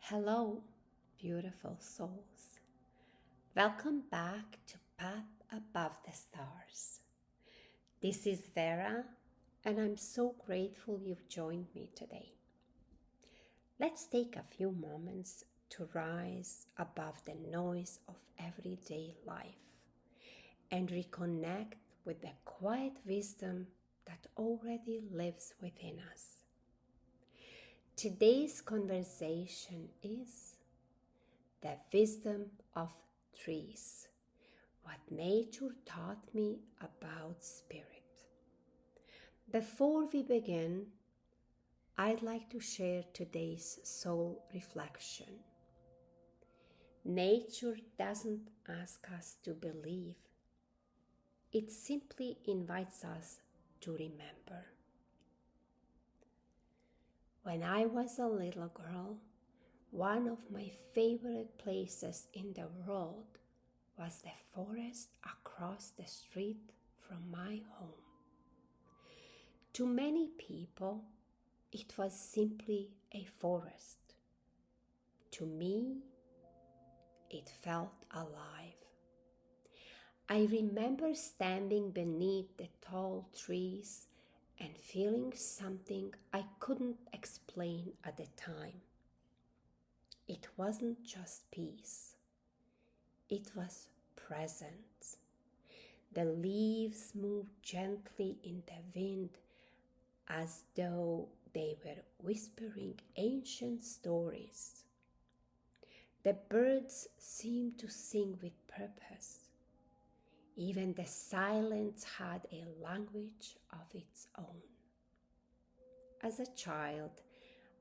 Hello, beautiful souls. Welcome back to Path Above the Stars. This is Vera, and I'm so grateful you've joined me today. Let's take a few moments to rise above the noise of everyday life and reconnect with the quiet wisdom that already lives within us. Today's conversation is the wisdom of trees, what nature taught me about spirit. Before we begin, I'd like to share today's soul reflection. Nature doesn't ask us to believe, it simply invites us to remember. When I was a little girl, one of my favorite places in the world was the forest across the street from my home. To many people, it was simply a forest. To me, it felt alive. I remember standing beneath the tall trees and feeling something I couldn't explain at the time. It wasn't just peace. It was presence. The leaves moved gently in the wind as though they were whispering ancient stories. The birds seemed to sing with purpose. Even the silence had a language of its own. As a child,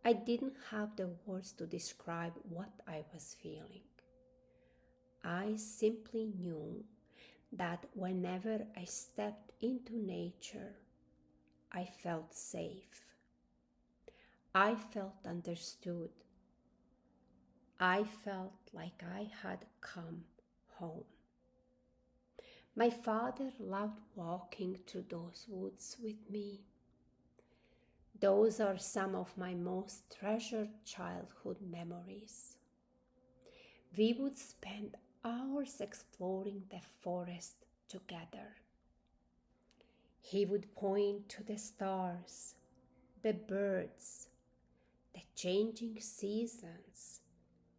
I didn't have the words to describe what I was feeling. I simply knew that whenever I stepped into nature, I felt safe. I felt understood. I felt like I had come home. My father loved walking through those woods with me. Those are some of my most treasured childhood memories. We would spend hours exploring the forest together. He would point to the stars, the birds, the changing seasons,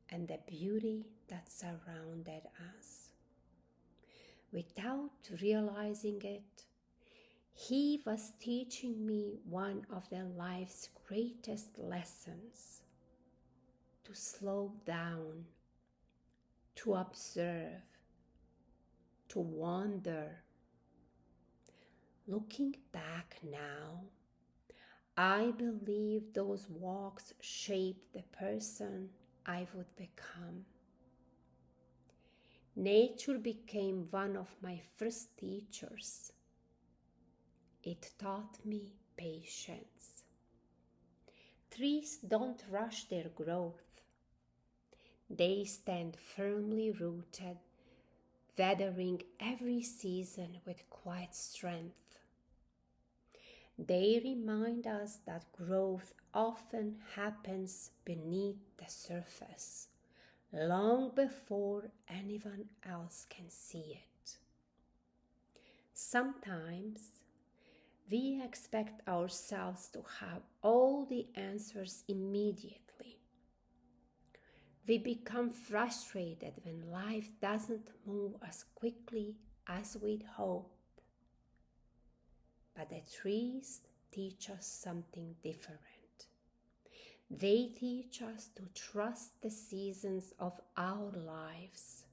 and the beauty that surrounded us. Without realizing it, he was teaching me one of the life's greatest lessons: to slow down, to observe, to wonder. Looking back now, I believe those walks shaped the person I would become. Nature became one of my first teachers. It taught me patience. Trees don't rush their growth. They stand firmly rooted, weathering every season with quiet strength. They remind us that growth often happens beneath the surface, long before anyone else can see it. Sometimes we expect ourselves to have all the answers immediately. We become frustrated when life doesn't move as quickly as we'd hope. But the trees teach us something different. They teach us to trust the seasons of our lives.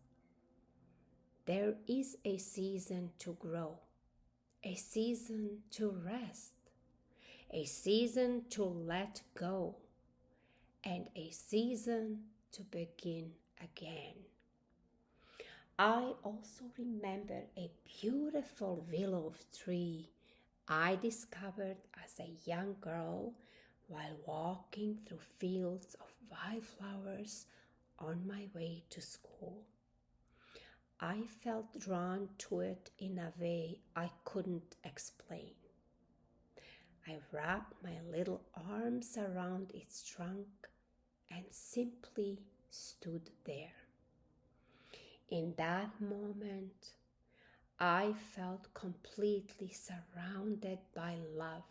There is a season to grow, a season to rest, a season to let go, and a season to begin again. I also remember a beautiful willow tree I discovered as a young girl while walking through fields of wildflowers on my way to school. I felt drawn to it in a way I couldn't explain. I wrapped my little arms around its trunk and simply stood there. In that moment, I felt completely surrounded by love.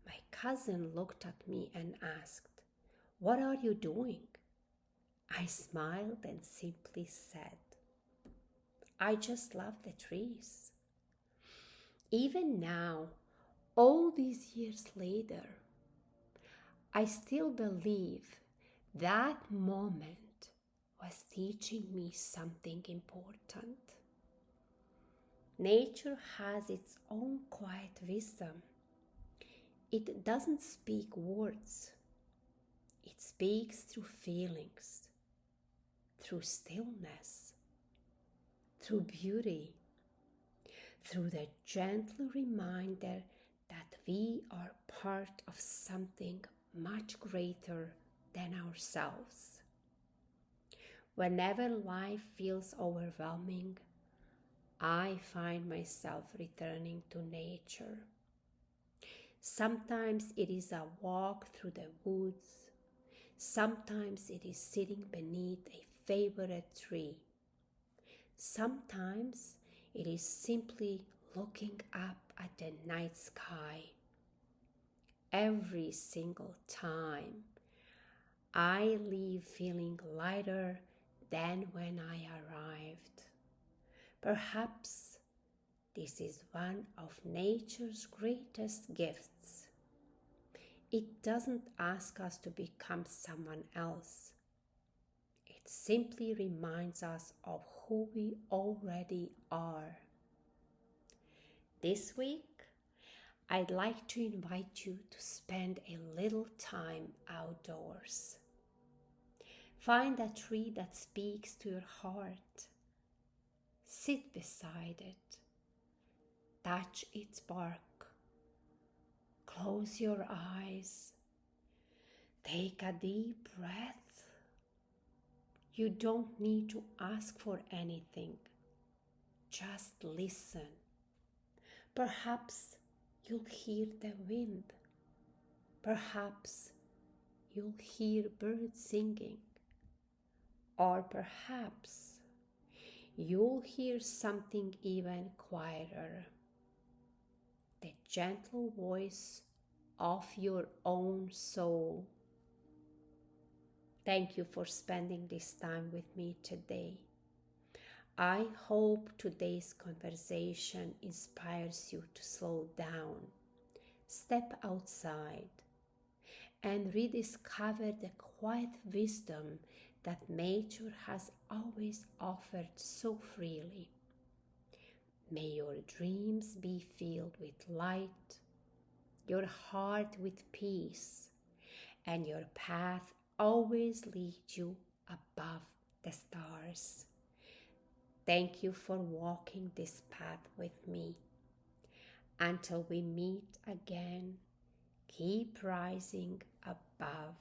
My cousin looked at me and asked, "What are you doing?" I smiled and simply said, "I just love the trees." Even now, all these years later, I still believe that moment was teaching me something important. Nature has its own quiet wisdom. It doesn't speak words. It speaks through feelings, through stillness, through beauty, through the gentle reminder that we are part of something much greater than ourselves. Whenever life feels overwhelming, I find myself returning to nature. Sometimes it is a walk through the woods. Sometimes it is sitting beneath a favorite tree. Sometimes it is simply looking up at the night sky. Every single time, I leave feeling lighter than when I arrived. Perhaps this is one of nature's greatest gifts. It doesn't ask us to become someone else. It simply reminds us of who we already are. This week, I'd like to invite you to spend a little time outdoors. Find a tree that speaks to your heart. Sit beside it. Touch its bark. Close your eyes. Take a deep breath. You don't need to ask for anything. Just listen. Perhaps you'll hear the wind. Perhaps you'll hear birds singing. Or perhaps you'll hear something even quieter. The gentle voice of your own soul. Thank you for spending this time with me today. I hope today's conversation inspires you to slow down, step outside, and rediscover the quiet wisdom that nature has always offered so freely. May your dreams be filled with light, your heart with peace, and your path always lead you above the stars. Thank you for walking this path with me. Until we meet again, keep rising above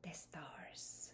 the stars.